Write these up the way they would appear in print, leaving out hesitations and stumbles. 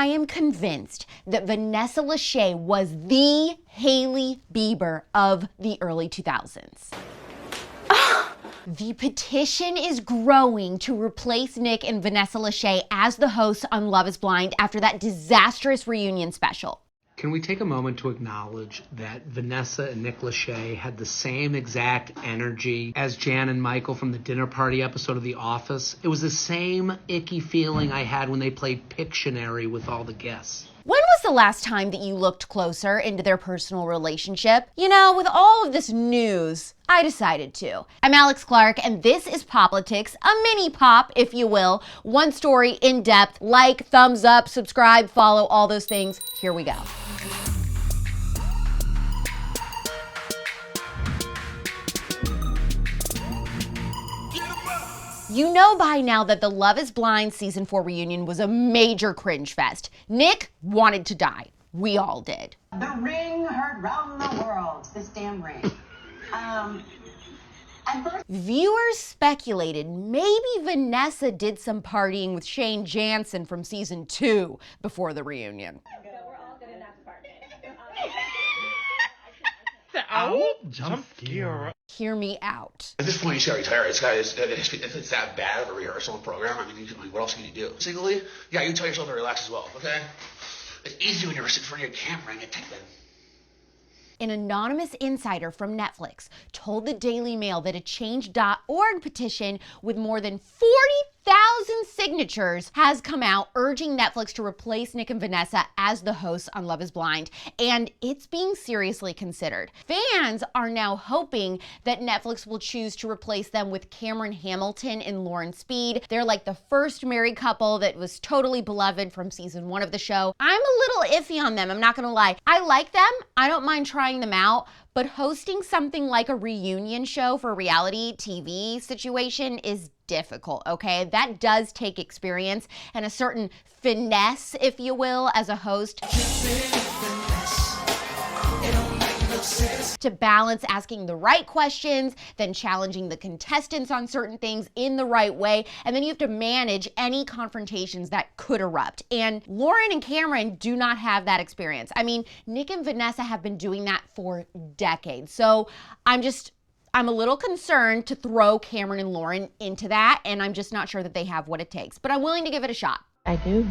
I am convinced that Vanessa Lachey was the Hailey Bieber of the early 2000s. The petition is growing to replace Nick and Vanessa Lachey as the hosts on Love is Blind after that disastrous reunion special. Can we take a moment to acknowledge that Vanessa and Nick Lachey had the same exact energy as Jan and Michael from the dinner party episode of The Office? It was the same icky feeling I had when they played Pictionary with all the guests. When was the last time that you looked closer into their personal relationship? You know, with all of this news, I decided to. I'm Alex Clark, and this is POPlitics, a mini pop, if you will. One story in depth. Like, thumbs up, subscribe, follow, all those things. Here we go. You know by now that the Love is Blind Season 4 reunion was a major cringe fest. Nick wanted to die. We all did. The ring heard round the world. This damn ring. Viewers speculated maybe Vanessa did some partying with Shane Jansen from Season 2 before the reunion. We're all good enough to party. Jump scare. Hear me out. At this point, you just gotta retire. If it's that bad of a rehearsal and program, I mean, what else can you do? Singly, yeah, you tell yourself to relax as well, okay? It's easy when you're sitting in front of your camera and get taken. An anonymous insider from Netflix told the Daily Mail that a Change.org petition with more than 40,000 signatures has come out urging Netflix to replace Nick and Vanessa as the hosts on Love is Blind, and it's being seriously considered. Fans are now hoping that Netflix will choose to replace them with Cameron Hamilton and Lauren Speed. They're like the first married couple that was totally beloved from Season 1 of the show. I'm a little iffy on them, I'm not gonna lie. I like them, I don't mind trying them out, but hosting something like a reunion show for a reality TV situation is difficult, okay? That does take experience and a certain finesse, if you will, as a host. To balance asking the right questions, then challenging the contestants on certain things in the right way, and then you have to manage any confrontations that could erupt. And Lauren and Cameron do not have that experience. I mean, Nick and Vanessa have been doing that for decades. So I'm a little concerned to throw Cameron and Lauren into that, and I'm just not sure that they have what it takes. But I'm willing to give it a shot. I do.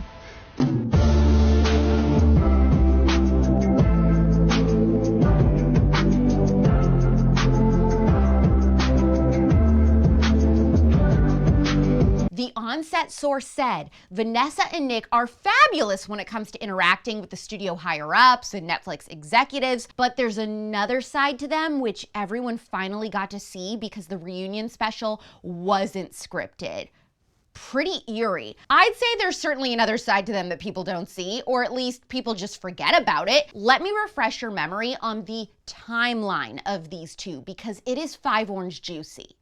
The on-set source said, Vanessa and Nick are fabulous when it comes to interacting with the studio higher-ups and Netflix executives, but there's another side to them which everyone finally got to see because the reunion special wasn't scripted. Pretty eerie. I'd say there's certainly another side to them that people don't see, or at least people just forget about it. Let me refresh your memory on the timeline of these two because it is 5 orange juicy.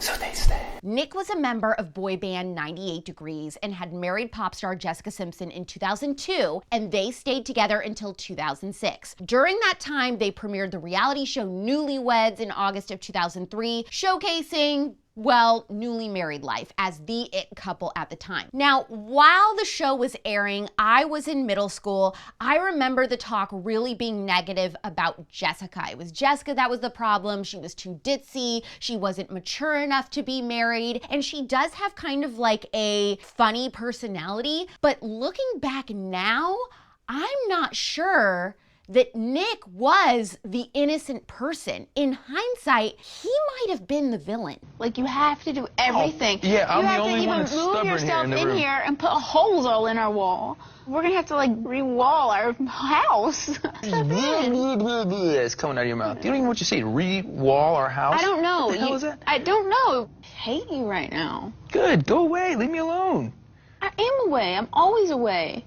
So tasty. Nick was a member of boy band 98 Degrees and had married pop star Jessica Simpson in 2002, and they stayed together until 2006. During that time, they premiered the reality show Newlyweds in August of 2003, showcasing, well, newly married life as the it couple at the time. Now, while the show was airing, I was in middle school. I remember the talk really being negative about Jessica. It was Jessica that was the problem. She was too ditzy. She wasn't mature enough to be married. And she does have kind of like a funny personality. But looking back now, I'm not sure that Nick was the innocent person. In hindsight, he might have been the villain. Like, you have to do everything. Oh, yeah, I'm the only you one have that's to even move stubborn yourself here in the room. here and put holes all in our wall. We're gonna have to, like, re-wall our house. It's coming out of your mouth. You don't even know what you say. Re-wall our house? I don't know. What the hell is that? I don't know. I hate you right now. Good. Go away. Leave me alone. I am away. I'm always away.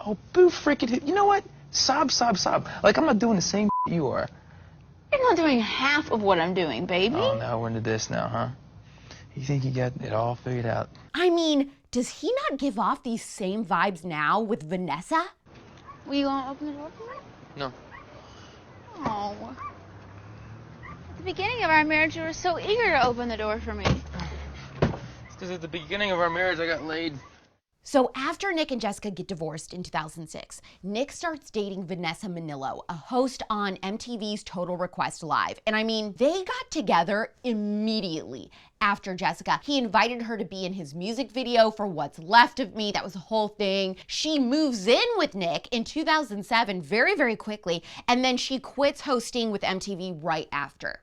Oh, boo frickin' you know what? Sob. Like I'm not doing the same you are. You're not doing half of what I'm doing, baby. Oh, now we're into this now, huh? You think you got it all figured out? I mean, does he not give off these same vibes now with Vanessa? Will you want to open the door for me? No. Oh. At the beginning of our marriage, you were so eager to open the door for me. This is the beginning of our marriage. I got laid. So after Nick and Jessica get divorced in 2006, Nick starts dating Vanessa Manillo, a host on MTV's Total Request Live. And I mean, they got together immediately after Jessica. He invited her to be in his music video for What's Left of Me. That was the whole thing. She moves in with Nick in 2007 very, very quickly, and then she quits hosting with MTV right after.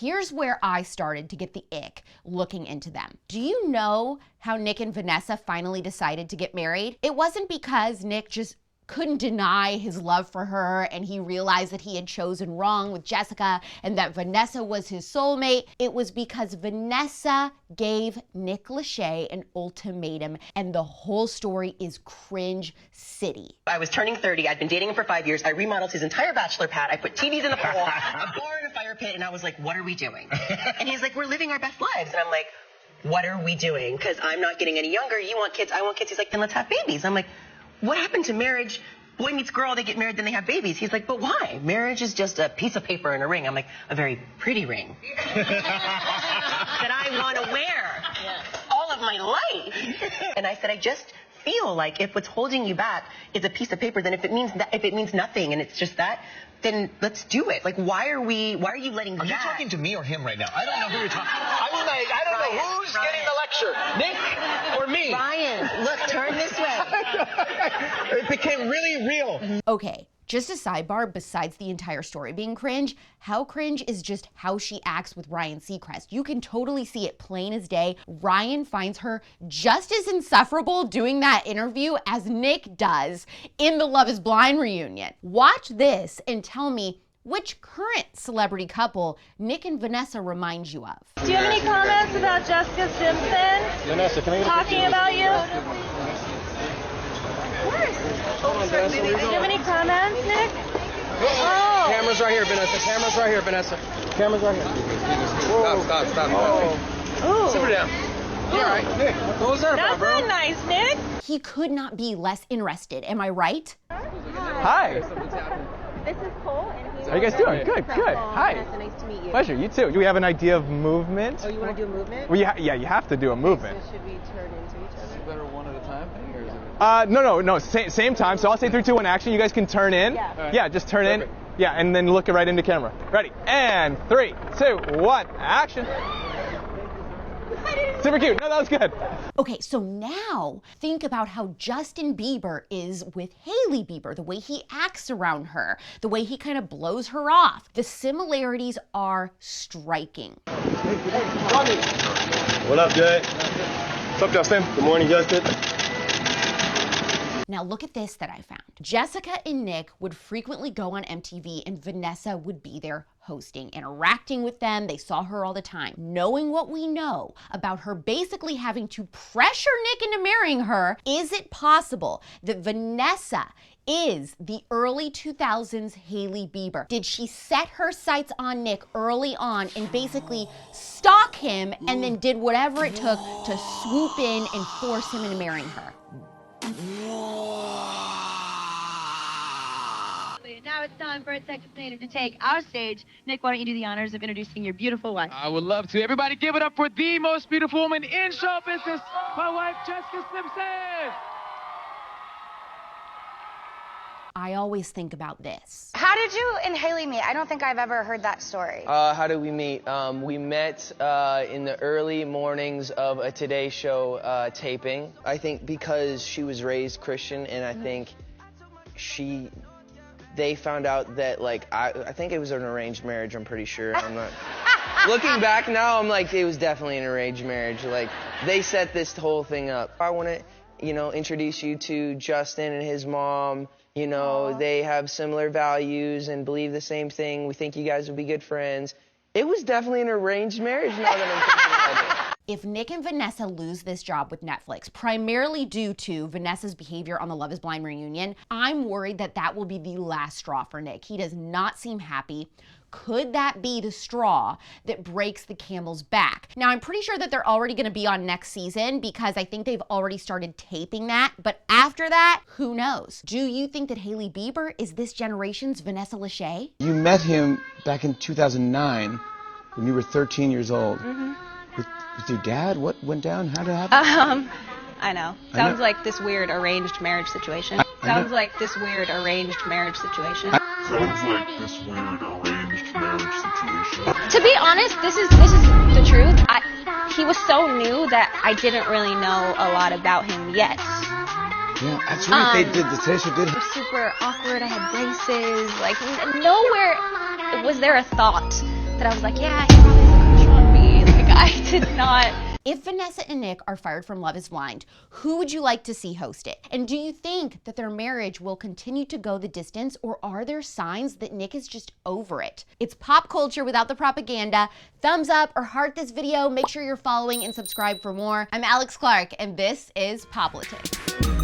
Here's where I started to get the ick looking into them. Do you know how Nick and Vanessa finally decided to get married? It wasn't because Nick just couldn't deny his love for her and he realized that he had chosen wrong with Jessica and that Vanessa was his soulmate. It was because Vanessa gave Nick Lachey an ultimatum, and the whole story is cringe city. I was turning 30. I'd been dating him for 5 years. I remodeled his entire bachelor pad. I put TVs in the pool, a bar and a fire pit, and I was like, what are we doing? And he's like, we're living our best lives. And I'm like, what are we doing? Because I'm not getting any younger. You want kids, I want kids. He's like, then let's have babies. I'm like, what happened to marriage? Boy meets girl, they get married, then they have babies. He's like, but why? Marriage is just a piece of paper and a ring. I'm like, a very pretty ring that I want to wear all of my life. And I said, I just feel like if what's holding you back is a piece of paper, then if it means nothing and it's just that, then let's do it. Like, why are you letting that? Are you talking to me or him right now? I don't know who you're talking to. I mean, like, I don't know who's getting the lecture, Nick or me. Ryan, look, turn this way. It became really real. Okay, just a sidebar, besides the entire story being cringe, how cringe is just how she acts with Ryan Seacrest. You can totally see it plain as day. Ryan finds her just as insufferable doing that interview as Nick does in the Love is Blind reunion. Watch this and tell me which current celebrity couple Nick and Vanessa remind you of. Do you have any comments about Jessica Simpson Vanessa, can I get a talking about you? Hold on, Vanessa, where you Do you have going? any comments, Nick? Oh. Camera's right here, Vanessa. Camera's right here, Vanessa. Camera's right here. Stop. Ooh. Sit her down. You all right? Nick, what was that about, That's bro? not nice, Nick. He could not be less interested, am I right? Hi. This is Cole, and he's How you guys doing? Good. Hi. Nice to meet you. Pleasure. You too. Do we have an idea of movement? Oh, you want to do a movement? Well, yeah, you have to do a movement. So should we turn into each other? Better one at a time thing, or is it? No. Same time. So I'll say 3, 2, 1, action. You guys can turn in. Yeah. Right. Yeah, just turn in. Yeah, and then look right into camera. Ready? And 3, 2, 1, action. Super cute. No, that was good. Okay, so now think about how Justin Bieber is with Hailey Bieber, the way he acts around her, the way he kind of blows her off. The similarities are striking. What up, Jay? What's up, Justin? Good morning, Justin. Now look at this that I found. Jessica and Nick would frequently go on MTV and Vanessa would be there hosting, interacting with them. They saw her all the time. Knowing what we know about her basically having to pressure Nick into marrying her, is it possible that Vanessa is the early 2000s Hailey Bieber? Did she set her sights on Nick early on and basically stalk him and then did whatever it took to swoop in and force him into marrying her? Now it's time for a sex to take our stage. Nick, why don't you do the honors of introducing your beautiful wife? I would love to. Everybody give it up for the most beautiful woman in show business, my wife, Jessica Simpson. I always think about this. How did you and Hailey meet? I don't think I've ever heard that story. How did we meet? We met in the early mornings of a Today Show taping. I think because she was raised Christian, and I think they found out that, like, I think it was an arranged marriage, I'm pretty sure. I'm not. Looking back now, I'm like, it was definitely an arranged marriage. Like, they set this whole thing up. I want to, introduce you to Justin and his mom. They have similar values and believe the same thing. We think you guys would be good friends. It was definitely an arranged marriage now that I'm thinking about it. If Nick and Vanessa lose this job with Netflix, primarily due to Vanessa's behavior on the Love is Blind reunion, I'm worried that that will be the last straw for Nick. He does not seem happy. Could that be the straw that breaks the camel's back? Now, I'm pretty sure that they're already gonna be on next season because I think they've already started taping that, but after that, who knows? Do you think that Hailey Bieber is this generation's Vanessa Lachey? You met him back in 2009 when you were 13 years old. With your dad? What went down? How did it happen? I know. Sounds like this weird arranged marriage situation. Sounds like this weird arranged marriage situation. To be honest, this is the truth. He was so new that I didn't really know a lot about him yet. Yeah, that's right. They did. The Taylor Swift did. It was super awkward. I had braces. Like, nowhere was there a thought that I was like, yeah, he probably has a crush on me. Like, I did not. If Vanessa and Nick are fired from Love is Blind, who would you like to see host it? And do you think that their marriage will continue to go the distance, or are there signs that Nick is just over it? It's pop culture without the propaganda. Thumbs up or heart this video. Make sure you're following and subscribe for more. I'm Alex Clark, and this is POPlitics.